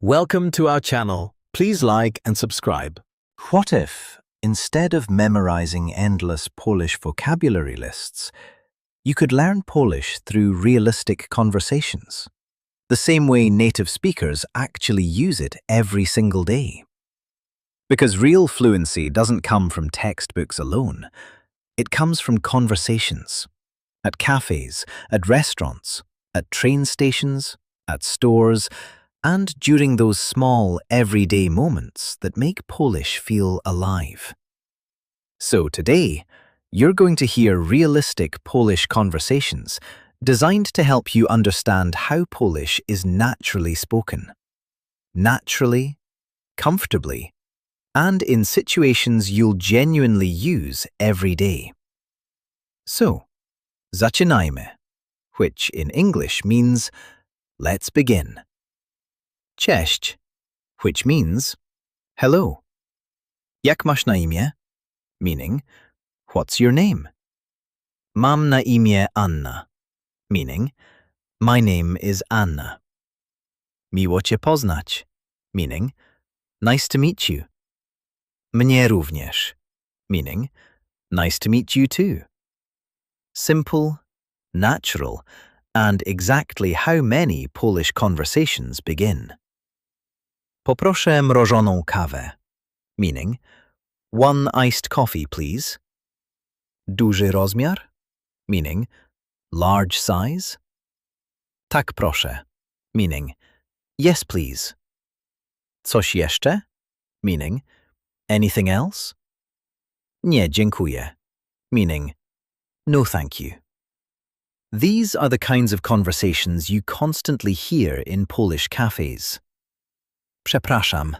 Welcome to our channel. Please like and subscribe. What if, instead of memorizing endless Polish vocabulary lists, you could learn Polish through realistic conversations, the same way native speakers actually use it every single day? Because real fluency doesn't come from textbooks alone. It comes from conversations. At cafes, at restaurants, at train stations, at stores, and during those small, everyday moments that make Polish feel alive. So today, you're going to hear realistic Polish conversations designed to help you understand how Polish is naturally spoken. Naturally, comfortably, and in situations you'll genuinely use every day. So, zaczynajmy, which in English means let's begin. Cześć, which means hello. Jak masz na imię? Meaning, what's your name? Mam na imię Anna, meaning, my name is Anna. Miło cię poznać, meaning, nice to meet you. Mnie również, meaning, nice to meet you too. Simple, natural, and exactly how many Polish conversations begin. Poproszę mrożoną kawę, meaning, one iced coffee, please. Duży rozmiar, meaning, large size. Tak proszę, meaning, yes please. Coś jeszcze, meaning, anything else? Nie, dziękuję, meaning, no thank you. These are the kinds of conversations you constantly hear in Polish cafes. Przepraszam,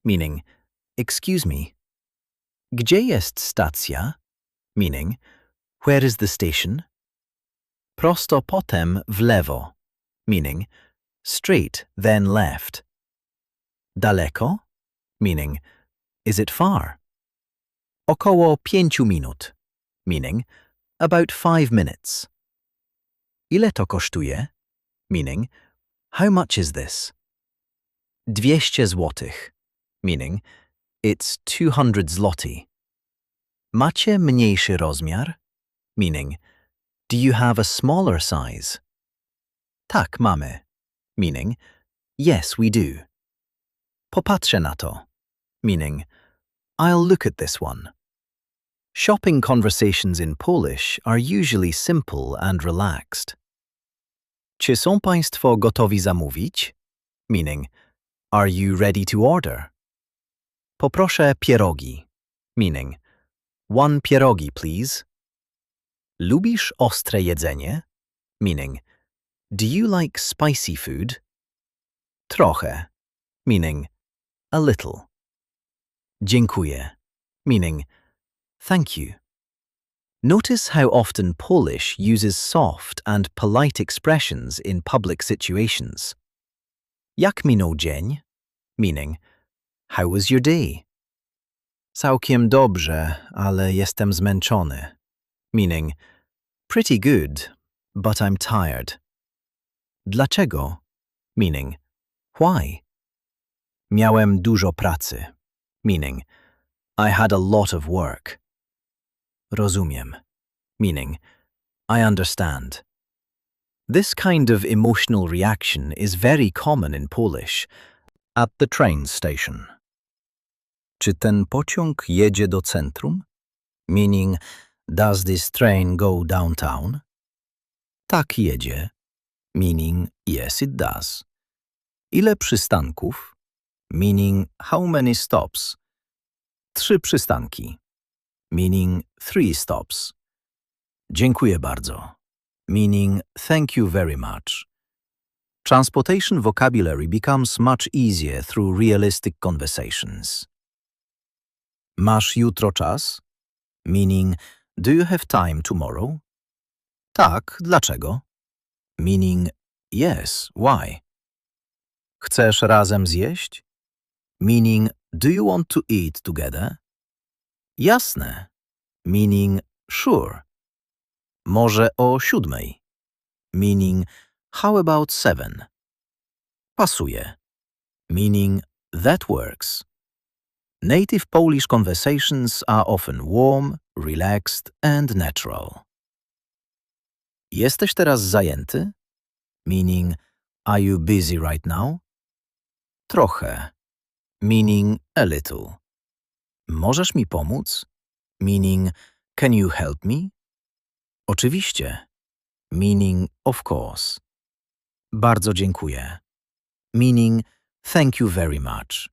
meaning, excuse me. Gdzie jest stacja? Meaning, where is the station? Prosto potem w lewo, meaning, straight then left. Daleko? Meaning, is it far? Około 5 minut, meaning, about 5 minutes. Ile to kosztuje? Meaning, how much is this? 200 złotych, meaning, it's 200 zloty. Macie mniejszy rozmiar? Meaning, do you have a smaller size? Tak, mamy, meaning, yes, we do. Popatrzę na to, meaning, I'll look at this one. Shopping conversations in Polish are usually simple and relaxed. Czy są państwo gotowi zamówić? Meaning, are you ready to order? Poproszę pierogi, meaning, one pierogi, please. Lubisz ostre jedzenie? Meaning, do you like spicy food? Trochę, meaning, a little. Dziękuję, meaning, thank you. Notice how often Polish uses soft and polite expressions in public situations. Jak minął dzień? Meaning, how was your day? Całkiem dobrze, ale jestem zmęczony. Meaning, pretty good, but I'm tired. Dlaczego? Meaning, why? Miałem dużo pracy. Meaning, I had a lot of work. Rozumiem. Meaning, I understand. This kind of emotional reaction is very common in Polish. At the train station. Czy ten pociąg jedzie do centrum? Meaning, does this train go downtown? Tak jedzie. Meaning, yes it does. Ile przystanków? Meaning, how many stops? 3 przystanki. Meaning, 3 stops. Dziękuję bardzo. Meaning, thank you very much. Transportation vocabulary becomes much easier through realistic conversations. Masz jutro czas? Meaning, do you have time tomorrow? Tak, dlaczego? Meaning, yes, why? Chcesz razem zjeść? Meaning, do you want to eat together? Jasne. Meaning, sure. Może o 7. Meaning, how about 7? Pasuje. meaning that works. Native Polish conversations are often warm, relaxed, and natural. Jesteś teraz zajęty? Meaning, are you busy right now? Trochę, meaning a little. Możesz mi pomóc? Meaning, can you help me? Oczywiście, meaning of course. Bardzo dziękuję, meaning thank you very much.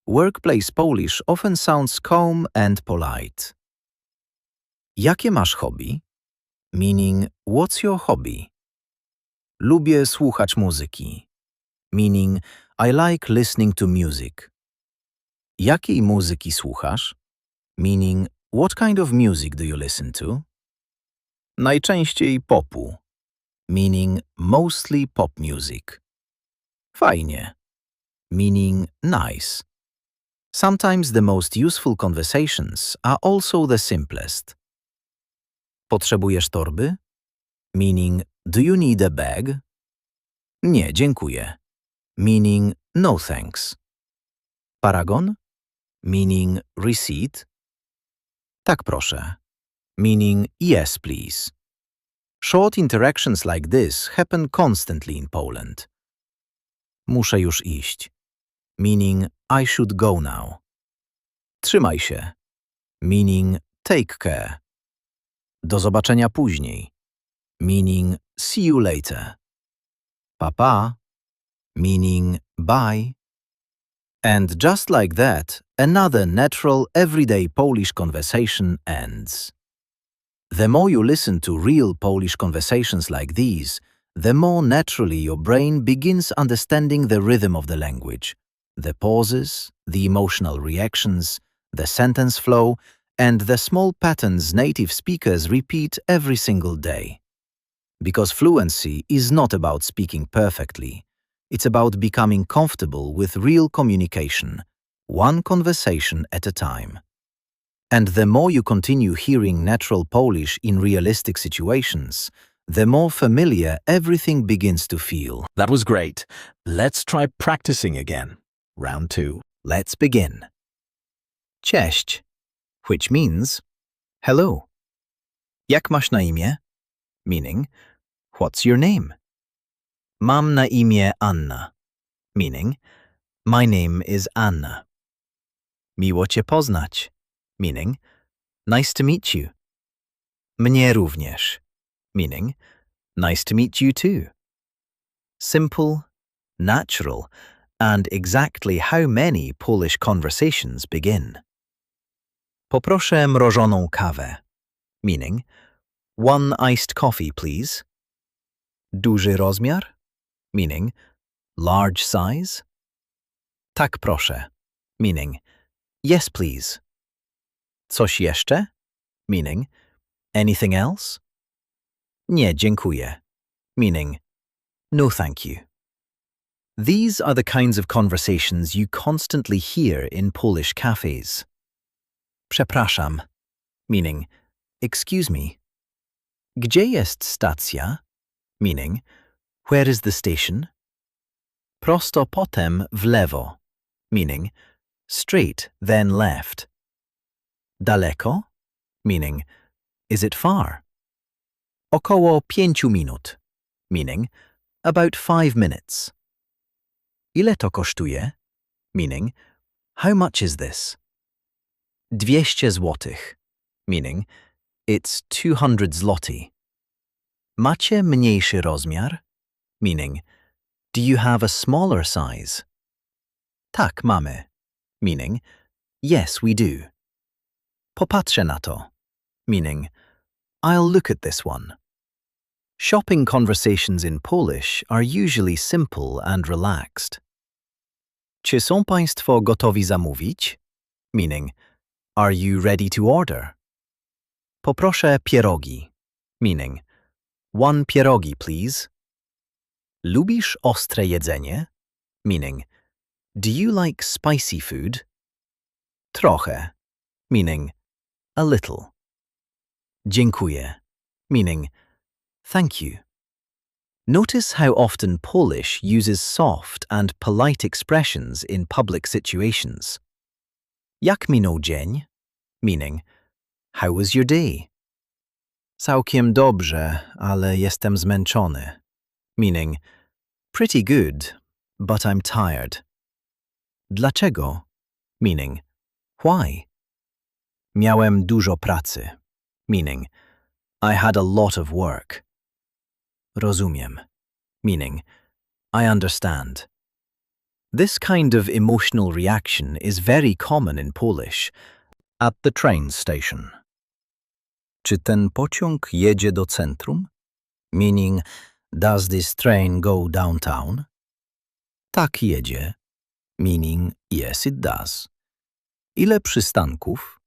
Workplace Polish often sounds calm and polite. Jakie masz hobby? Meaning, what's your hobby? Lubię słuchać muzyki. Meaning, I like listening to music. Jakiej muzyki słuchasz? Meaning, what kind of music do you listen to? Najczęściej popu. Meaning, mostly pop music. Fajnie. Meaning, nice. Sometimes the most useful conversations are also the simplest. Potrzebujesz torby? Meaning, do you need a bag? Nie, dziękuję. Meaning, no thanks. Paragon? Meaning, receipt? Tak proszę. Meaning, yes please. Short interactions like this happen constantly in Poland. Muszę już iść. Meaning, I should go now. Trzymaj się. Meaning, take care. Do zobaczenia później. Meaning, see you later. Pa. Meaning, bye. And just like that, another natural, everyday Polish conversation ends. The more you listen to real Polish conversations like these, the more naturally your brain begins understanding the rhythm of the language, the pauses, the emotional reactions, the sentence flow, and the small patterns native speakers repeat every single day. Because fluency is not about speaking perfectly, it's about becoming comfortable with real communication, one conversation at a time. And the more you continue hearing natural Polish in realistic situations, the more familiar everything begins to feel. That was great. Let's try practicing again. Round 2. Let's begin. Cześć, which means hello. Jak masz na imię? Meaning, what's your name? Mam na imię Anna, meaning, my name is Anna. Miło cię poznać, meaning, nice to meet you. Mnie również, meaning, nice to meet you too. Simple, natural, and exactly how many Polish conversations begin. Poproszę mrożoną kawę, meaning, one iced coffee please. Duży rozmiar, meaning, large size. Tak proszę, meaning, yes please. Coś jeszcze? Meaning, anything else? Nie, dziękuję. Meaning, no thank you. These are the kinds of conversations you constantly hear in Polish cafes. Przepraszam, meaning, excuse me. Gdzie jest stacja? Meaning, where is the station? Prosto potem w lewo, meaning, straight then left. Daleko? Meaning, is it far? Około 5 minut, meaning, about 5 minutes. Ile to kosztuje? Meaning, how much is this? 200 złotych, meaning, it's 200 zloty. Macie mniejszy rozmiar? Meaning, do you have a smaller size? Tak, mamy, meaning, yes, we do. Popatrzę na to, meaning, I'll look at this one. Shopping conversations in Polish are usually simple and relaxed. Czy są państwo gotowi zamówić? Meaning, are you ready to order? Poproszę pierogi, meaning, one pierogi please. Lubisz ostre jedzenie? Meaning, do you like spicy food? Trochę, meaning, a little. Dziękuję, meaning, thank you. Notice how often Polish uses soft and polite expressions in public situations. Jak minął dzień? Meaning, how was your day? Całkiem dobrze, ale jestem zmęczony. Meaning, pretty good, but I'm tired. Dlaczego? Meaning, why? Miałem dużo pracy. Meaning, I had a lot of work. Rozumiem. Meaning, I understand. This kind of emotional reaction is very common in Polish. At the train station. Czy ten pociąg jedzie do centrum? Meaning, does this train go downtown? Tak jedzie. Meaning, yes it does. Ile przystanków?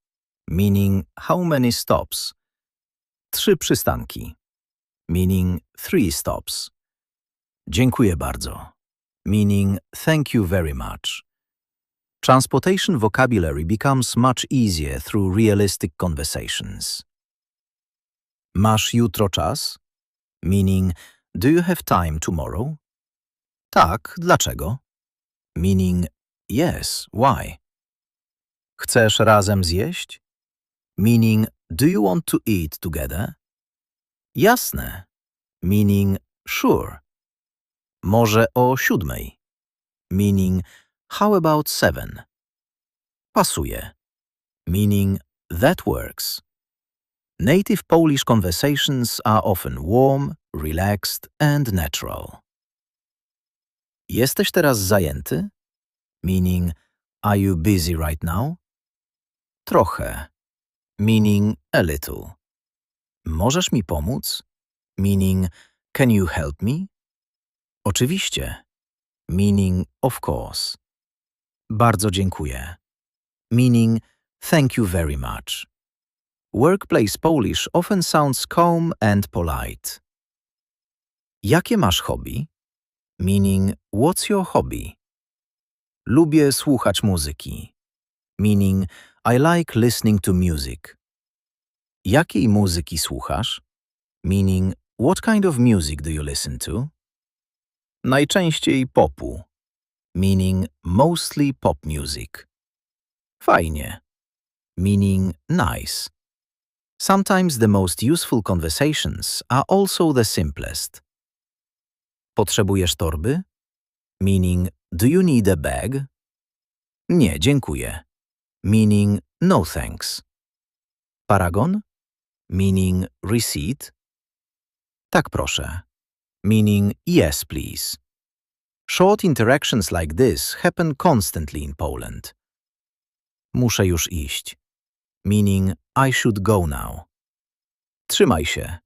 Meaning, how many stops? 3 przystanki. Meaning, 3 stops. Dziękuję bardzo. Meaning, thank you very much. Transportation vocabulary becomes much easier through realistic conversations. Masz jutro czas? Meaning, do you have time tomorrow? Tak, dlaczego? Meaning, yes, why? Chcesz razem zjeść? Meaning, do you want to eat together? Jasne. Meaning, sure. Może o 7. Meaning, how about 7? Pasuje. Meaning, that works. Native Polish conversations are often warm, relaxed and natural. Jesteś teraz zajęty? Meaning, are you busy right now? Trochę. Meaning, a little. Możesz mi pomóc? Meaning, can you help me? Oczywiście. Meaning, of course. Bardzo dziękuję. Meaning, thank you very much. Workplace Polish often sounds calm and polite. Jakie masz hobby? Meaning, what's your hobby? Lubię słuchać muzyki. Meaning, I like listening to music. Jakiej muzyki słuchasz? Meaning, what kind of music do you listen to? Najczęściej popu. Meaning, mostly pop music. Fajnie. Meaning, nice. Sometimes the most useful conversations are also the simplest. Potrzebujesz torby? Meaning, do you need a bag? Nie, dziękuję. Meaning, no thanks. Paragon? Meaning, receipt? Tak proszę. Meaning, yes please. Short interactions like this happen constantly in Poland. Muszę już iść. Meaning, I should go now. Trzymaj się.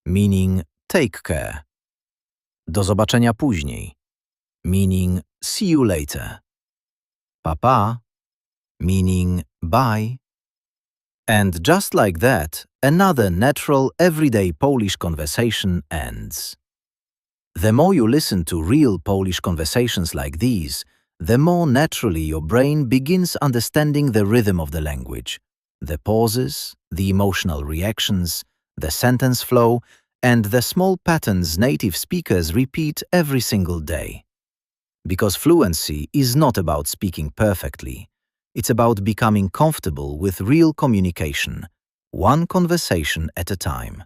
Meaning, take care. Do zobaczenia później. Meaning, see you later. Pa. Meaning, bye. And just like that, another natural, everyday Polish conversation ends. The more you listen to real Polish conversations like these, the more naturally your brain begins understanding the rhythm of the language, the pauses, the emotional reactions, the sentence flow, and the small patterns native speakers repeat every single day. Because fluency is not about speaking perfectly. It's about becoming comfortable with real communication, one conversation at a time.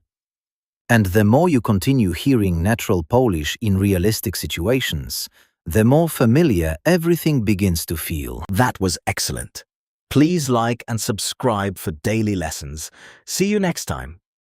And the more you continue hearing natural Polish in realistic situations, the more familiar everything begins to feel. That was excellent. Please like and subscribe for daily lessons. See you next time.